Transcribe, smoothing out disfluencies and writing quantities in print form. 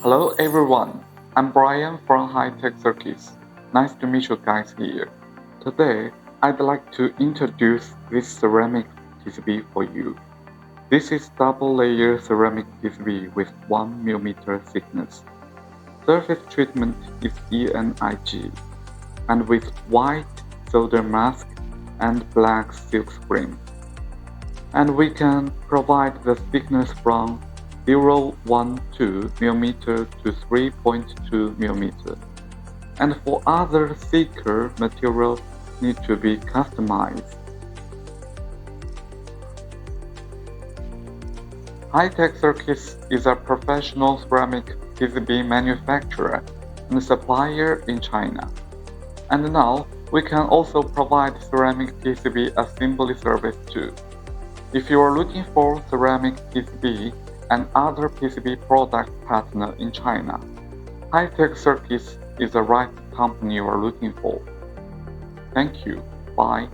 Hello everyone, I'm Brian from Hitech Circuits. Nice to meet you guys here. Today, I'd like to introduce this ceramic PCB for you. This is double-layer ceramic PCB with 1 mm thickness. Surface treatment is ENIG, and with white solder mask and black silk screen. And we can provide the thickness from 0.12 mm to 3.2 mm. And for other thicker materials need to be customized. Hitech Circuits is a professional ceramic PCB manufacturer and supplier in China. And now we can also provide ceramic PCB assembly service too. If you are looking for ceramic PCB and other PCB product partner in China, Hitech Circuits is the right company you are looking for. Thank you. Bye.